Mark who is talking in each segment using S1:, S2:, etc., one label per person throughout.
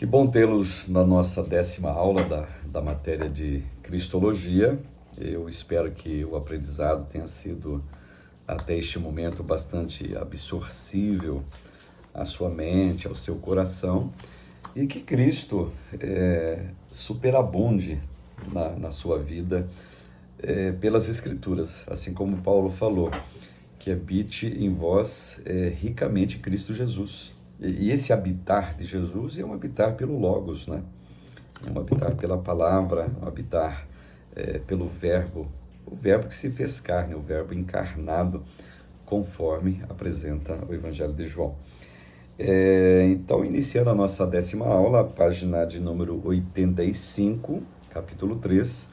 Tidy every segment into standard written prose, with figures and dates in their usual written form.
S1: Que bom tê-los na nossa 10ª aula da matéria de Cristologia. Eu espero que o aprendizado tenha sido, até este momento, bastante absorvível à sua mente, ao seu coração, e que Cristo superabunde na sua vida pelas Escrituras, assim como Paulo falou, que habite em vós ricamente Cristo Jesus. E esse habitar de Jesus é um habitar pelo Logos, né? É um habitar pela palavra, um habitar pelo verbo, o verbo que se fez carne, o verbo encarnado, conforme apresenta o Evangelho de João. Então, iniciando a nossa 10ª aula, página de número 85, capítulo 3,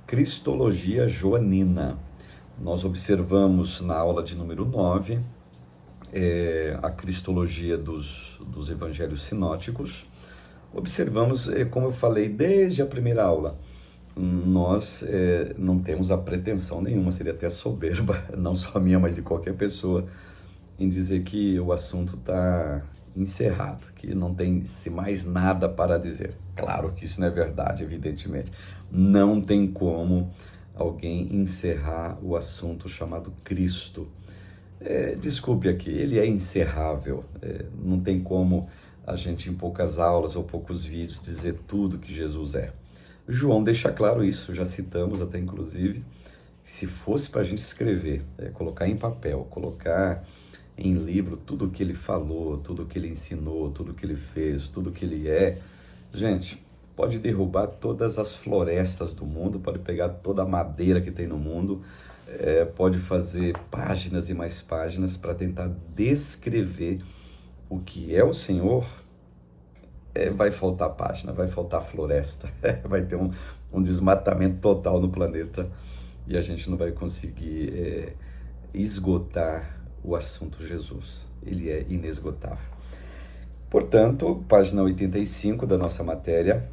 S1: Cristologia Joanina. Nós observamos na aula de número 9 a cristologia dos evangelhos sinóticos. Observamos, como eu falei desde a primeira aula, nós não temos a pretensão nenhuma, seria até soberba, não só minha, mas de qualquer pessoa, em dizer que o assunto está encerrado, que não tem-se mais nada para dizer. Claro que isso não é verdade, evidentemente. Não tem como alguém encerrar o assunto chamado Cristo. Desculpe aqui, ele é encerrável. Não tem como a gente, em poucas aulas ou poucos vídeos, dizer tudo que Jesus é. João deixa claro isso, já citamos até inclusive, se fosse para a gente escrever, colocar em papel, colocar em livro tudo o que ele falou, tudo o que ele ensinou, tudo o que ele fez, tudo o que ele é, gente, pode derrubar todas as florestas do mundo, pode pegar toda a madeira que tem no mundo, pode fazer páginas e mais páginas para tentar descrever o que é o Senhor. Vai faltar página, vai faltar floresta, vai ter um desmatamento total no planeta e a gente não vai conseguir esgotar o assunto Jesus. Ele é inesgotável. Portanto, página 85 da nossa matéria,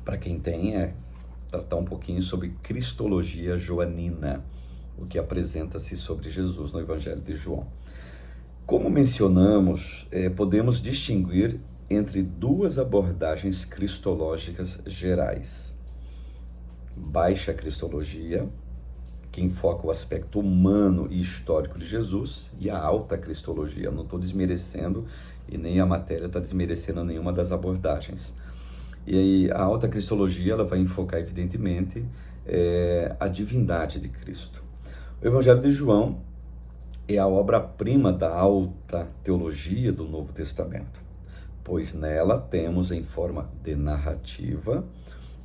S1: para quem tem, tratar um pouquinho sobre Cristologia Joanina, o que apresenta-se sobre Jesus no Evangelho de João. Como mencionamos, podemos distinguir entre duas abordagens cristológicas gerais. Baixa Cristologia, que enfoca o aspecto humano e histórico de Jesus, e a alta Cristologia. Eu não estou desmerecendo, e nem a matéria está desmerecendo nenhuma das abordagens. E aí, a alta Cristologia, ela vai enfocar, evidentemente, a divindade de Cristo. O Evangelho de João é a obra-prima da alta teologia do Novo Testamento, pois nela temos, em forma de narrativa,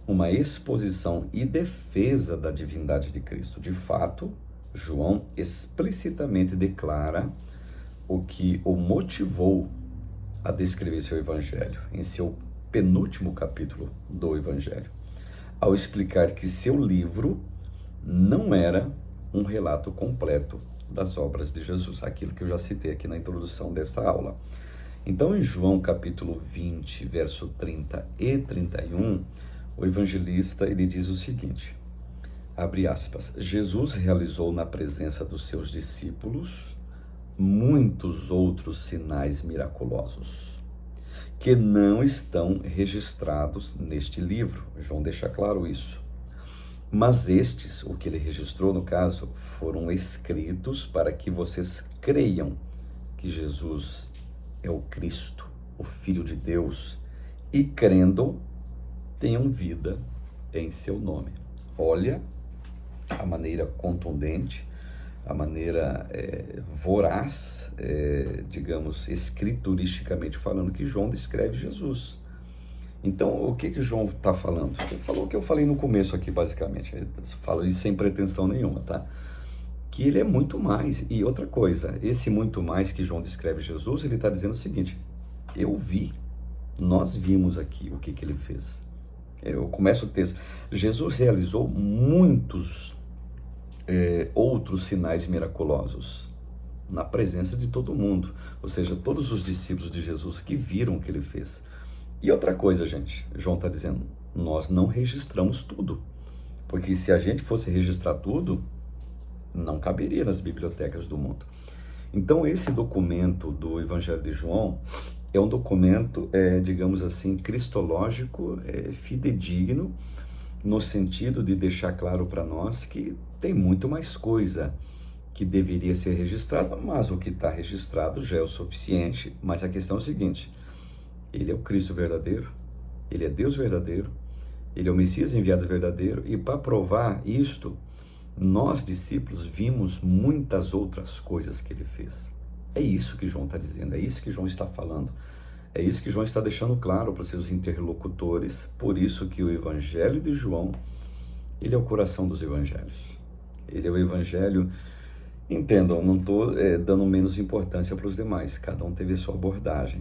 S1: uma exposição e defesa da divindade de Cristo. De fato, João explicitamente declara o que o motivou a descrever seu Evangelho, em seu penúltimo capítulo do Evangelho, ao explicar que seu livro não era um relato completo das obras de Jesus, aquilo que eu já citei aqui na introdução desta aula. Então, em João capítulo 20, verso 30 e 31, o evangelista ele diz o seguinte, abre aspas, Jesus realizou na presença dos seus discípulos muitos outros sinais miraculosos, que não estão registrados neste livro. João deixa claro isso. Mas estes, o que ele registrou no caso, foram escritos para que vocês creiam que Jesus é o Cristo, o Filho de Deus, e crendo, tenham vida em seu nome. Olha a maneira contundente, a maneira voraz, digamos, escrituristicamente falando, que João descreve Jesus. Então, o que João está falando? Ele falou o que eu falei no começo aqui, basicamente. Eu falo isso sem pretensão nenhuma, tá? Que ele é muito mais. E outra coisa, esse muito mais que João descreve Jesus, ele está dizendo o seguinte, eu vi, nós vimos aqui o que ele fez. Eu começo o texto. Jesus realizou muitos outros sinais miraculosos na presença de todo mundo. Ou seja, todos os discípulos de Jesus que viram o que ele fez. E outra coisa, gente, João está dizendo, nós não registramos tudo, porque se a gente fosse registrar tudo, não caberia nas bibliotecas do mundo. Então, esse documento do Evangelho de João, é um documento, digamos assim, cristológico, fidedigno, no sentido de deixar claro para nós que tem muito mais coisa que deveria ser registrada, mas o que está registrado já é o suficiente. Mas a questão é o seguinte: ele é o Cristo verdadeiro, ele é Deus verdadeiro, ele é o Messias enviado verdadeiro, e para provar isto, nós, discípulos, vimos muitas outras coisas que ele fez. É isso que João está dizendo, é isso que João está falando, é isso que João está deixando claro para os seus interlocutores. Por isso que o Evangelho de João, ele é o coração dos evangelhos. Ele é o evangelho, entendam, não estou dando menos importância para os demais, cada um teve a sua abordagem,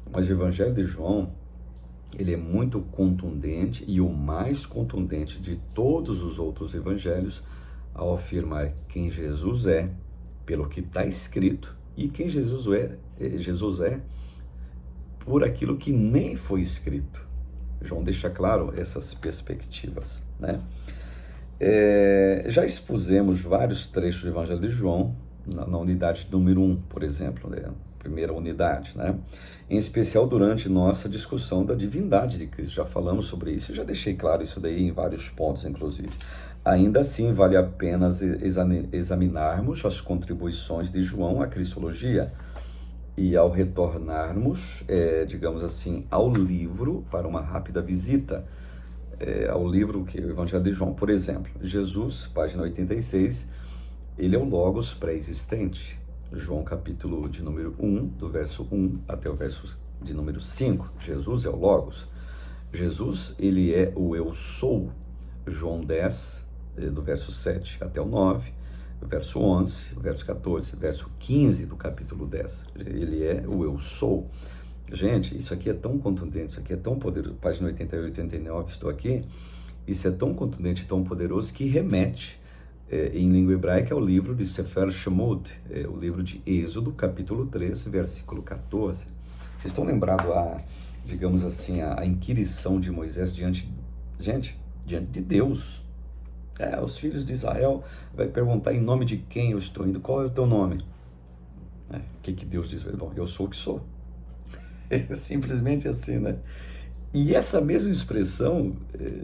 S1: mas o Evangelho de João, ele é muito contundente, e o mais contundente de todos os outros evangelhos, ao afirmar quem Jesus é, pelo que está escrito, e quem Jesus é por aquilo que nem foi escrito. João deixa claro essas perspectivas, né? Já expusemos vários trechos do Evangelho de João, na unidade número 1, por exemplo, né? Primeira unidade, né? Em especial durante nossa discussão da divindade de Cristo. Já falamos sobre isso, eu já deixei claro isso daí em vários pontos, inclusive. Ainda assim, vale a pena examinarmos as contribuições de João à cristologia, e ao retornarmos, digamos assim, ao livro, para uma rápida visita ao livro que é o Evangelho de João. Por exemplo, Jesus, página 86, ele é o Logos pré-existente. João capítulo de número 1, do verso 1 até o verso de número 5. Jesus é o Logos. Jesus, ele é o Eu Sou. João 10, do verso 7 até o 9, verso 11, verso 14, verso 15 do capítulo 10. Ele é o Eu Sou. Gente, isso aqui é tão contundente, isso aqui é tão poderoso. Página 88 e 89, estou aqui. Isso é tão contundente, tão poderoso, que remete, em língua hebraica, ao livro de Sefer Shemot, o livro de Êxodo, capítulo 3, versículo 14. Vocês estão lembrados, digamos assim, a inquirição de Moisés diante de Deus? Os filhos de Israel vai perguntar em nome de quem eu estou indo, qual é o teu nome? O que Deus diz? Bom, eu sou o que sou. Simplesmente assim, né? E essa mesma expressão,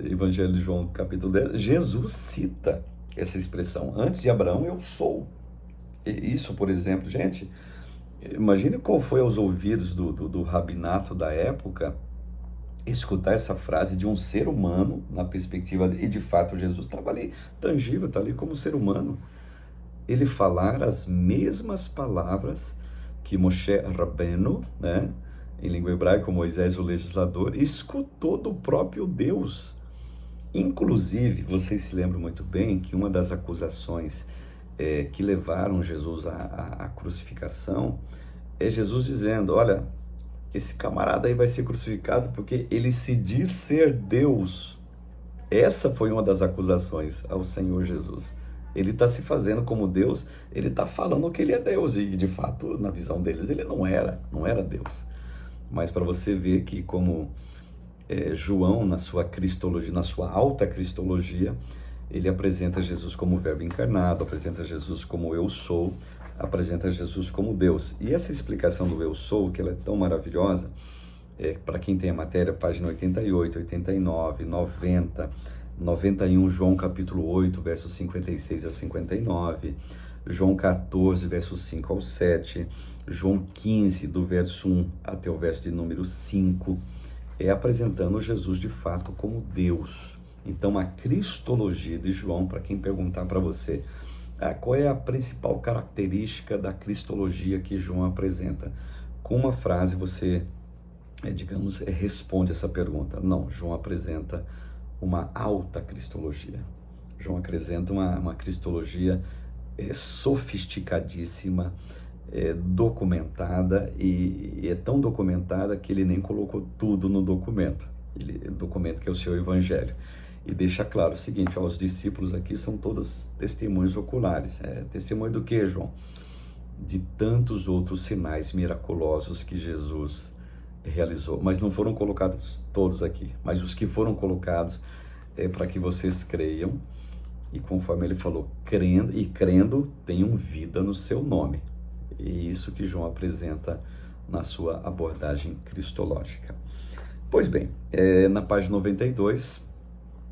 S1: Evangelho de João, capítulo 10, Jesus cita essa expressão: antes de Abraão, eu sou. Isso, por exemplo, gente, imagine qual foi aos ouvidos do rabinato da época escutar essa frase de um ser humano, na perspectiva, e de fato Jesus estava ali, tangível, está ali como ser humano, ele falar as mesmas palavras que Moshe Rabbeinu, né, em língua hebraica, Moisés, o legislador, escutou do próprio Deus. Inclusive, vocês se lembram muito bem que uma das acusações que levaram Jesus à crucificação é Jesus dizendo: olha, esse camarada aí vai ser crucificado porque ele se diz ser Deus. Essa foi uma das acusações ao Senhor Jesus. Ele está se fazendo como Deus, ele está falando que ele é Deus, e de fato, na visão deles, ele não era Deus. Mas para você ver que como João, na sua cristologia, na sua alta cristologia, ele apresenta Jesus como verbo encarnado, apresenta Jesus como eu sou, apresenta Jesus como Deus. E essa explicação do eu sou, que ela é tão maravilhosa, para quem tem a matéria, página 88, 89, 90, 91, João capítulo 8, versos 56 a 59, João 14, versos 5 ao 7, João 15, do verso 1 até o verso de número 5, apresentando Jesus de fato como Deus. Então, a cristologia de João, para quem perguntar para você, qual é a principal característica da cristologia que João apresenta? Com uma frase você, responde essa pergunta. Não, João apresenta uma alta cristologia. João apresenta uma cristologia sofisticadíssima, documentada, e é tão documentada que ele nem colocou tudo no documento. Documento que é o seu evangelho. E deixa claro o seguinte: os discípulos aqui são todos testemunhos oculares. Testemunho do que, João? De tantos outros sinais miraculosos que Jesus realizou, mas não foram colocados todos aqui, mas os que foram colocados para que vocês creiam, e conforme ele falou, crendo tenham vida no seu nome. E isso que João apresenta na sua abordagem cristológica. Pois bem, na página 92,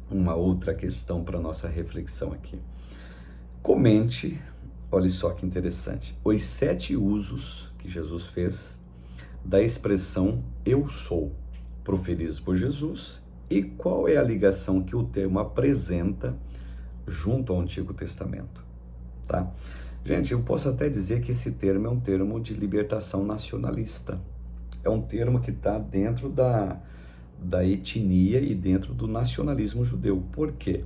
S1: uma outra questão para nossa reflexão aqui. Comente, olha só que interessante, os 7 usos que Jesus fez da expressão eu sou, proferidos por Jesus, e qual é a ligação que o termo apresenta junto ao Antigo Testamento, tá? Gente, eu posso até dizer que esse termo é um termo de libertação nacionalista, é um termo que está dentro da etnia e dentro do nacionalismo judeu. Por quê?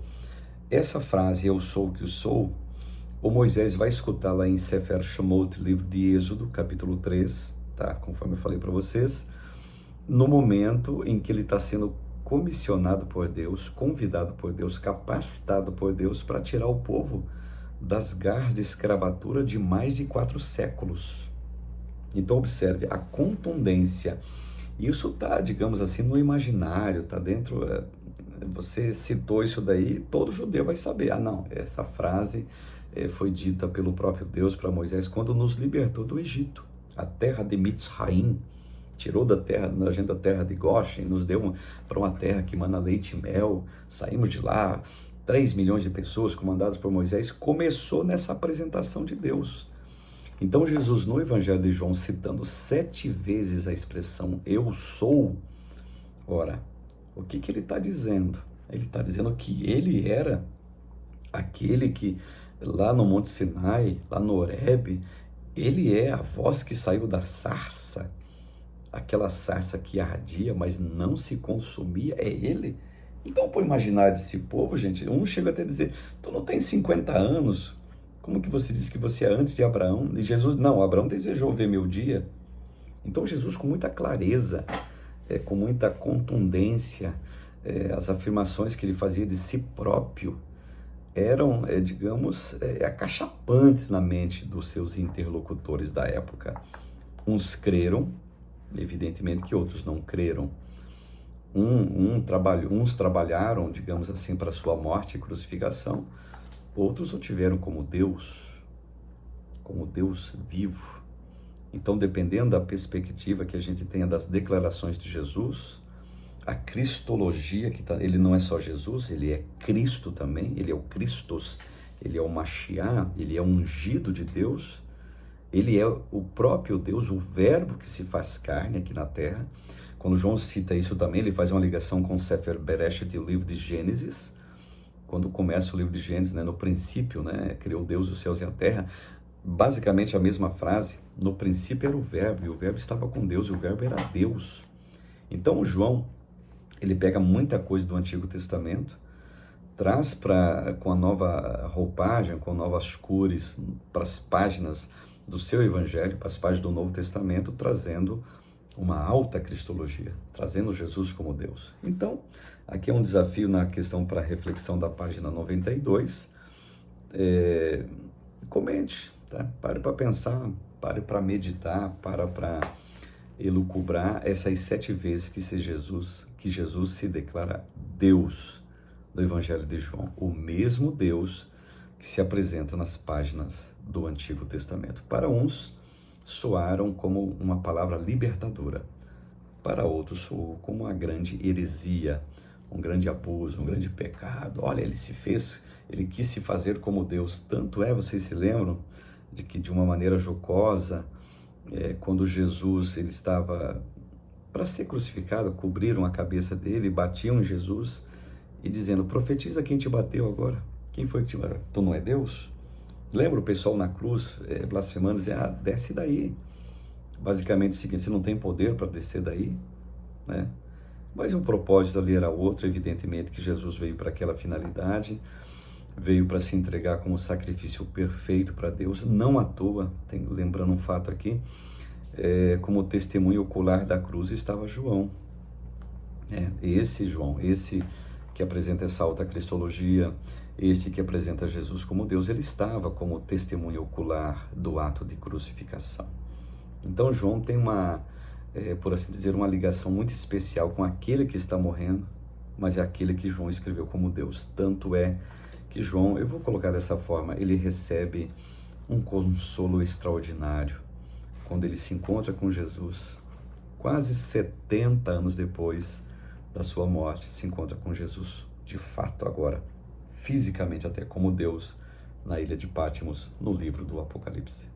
S1: Essa frase, eu sou o que eu sou, o Moisés vai escutar lá em Sefer Shemot, livro de Êxodo, capítulo 3, tá? Conforme eu falei para vocês, no momento em que ele está sendo comissionado por Deus, convidado por Deus, capacitado por Deus para tirar o povo das garras de escravatura de mais de 4 séculos. Então observe a contundência. Isso está, digamos assim, no imaginário, está dentro. Você citou isso daí, todo judeu vai saber. Ah, não, essa frase foi dita pelo próprio Deus para Moisés quando nos libertou do Egito, a terra de Mitzraim, tirou da terra de Goshen, nos deu para uma terra que mana leite e mel. Saímos de lá, 3 milhões de pessoas comandadas por Moisés. Começou nessa apresentação de Deus. Então Jesus, no Evangelho de João, citando 7 vezes a expressão eu sou, ora, o que ele está dizendo? Ele está dizendo que ele era aquele que lá no Monte Sinai, lá no Horebe, ele é a voz que saiu da sarça, aquela sarça que ardia, mas não se consumia, é ele. Então, por imaginar desse povo, gente, um chega até a dizer, tu não tem 50 anos, como que você diz que você é antes de Abraão? E Jesus, não, Abraão desejou ver meu dia. Então Jesus, com muita clareza, com muita contundência, as afirmações que ele fazia de si próprio eram, digamos, acachapantes na mente dos seus interlocutores da época. Uns creram, evidentemente que outros não creram. Uns trabalharam, digamos assim, para sua morte e crucificação, outros o tiveram como Deus vivo. Então, dependendo da perspectiva que a gente tenha das declarações de Jesus, a cristologia, ele não é só Jesus, ele é Cristo também, ele é o Christos, ele é o Mashiach, ele é o ungido de Deus, ele é o próprio Deus, o verbo que se faz carne aqui na terra. Quando João cita isso também, ele faz uma ligação com o Sefer Bereshit, o livro de Gênesis. Quando começa o livro de Gênesis, no princípio, criou Deus os céus e a terra, basicamente a mesma frase, no princípio era o verbo, e o verbo estava com Deus, e o verbo era Deus. Então o João, ele pega muita coisa do Antigo Testamento, traz com a nova roupagem, com novas cores, para as páginas do seu Evangelho, para as páginas do Novo Testamento, trazendo uma alta cristologia, trazendo Jesus como Deus. Então, aqui é um desafio na questão para reflexão da página 92. Comente, tá? Pare para pensar, pare para meditar, para elucubrar essas 7 vezes que Jesus se declara Deus do Evangelho de João, o mesmo Deus que se apresenta nas páginas do Antigo Testamento. Para uns, soaram como uma palavra libertadora. Para outros, soou como uma grande heresia, um grande abuso, um grande pecado. Olha, ele quis se fazer como Deus. Tanto vocês se lembram de que, de uma maneira jocosa, quando Jesus ele estava para ser crucificado, cobriram a cabeça dele, batiam em Jesus e dizendo, profetiza quem te bateu agora. Quem foi que te bateu? Tu não é Deus? Lembra o pessoal na cruz blasfemando, dizendo, desce daí. Basicamente o seguinte, você não tem poder para descer daí, né? Mas o propósito ali era outro, evidentemente que Jesus veio para aquela finalidade, veio para se entregar como sacrifício perfeito para Deus, não à toa, lembrando um fato aqui, como testemunho ocular da cruz estava João. Esse João, esse que apresenta essa alta cristologia, esse que apresenta Jesus como Deus, ele estava como testemunho ocular do ato de crucificação. Então João tem por assim dizer, uma ligação muito especial com aquele que está morrendo, mas é aquele que João escreveu como Deus. Tanto é que João, eu vou colocar dessa forma, ele recebe um consolo extraordinário quando ele se encontra com Jesus, quase 70 anos depois da sua morte, se encontra com Jesus, de fato agora, fisicamente até como Deus, na ilha de Patmos, no livro do Apocalipse.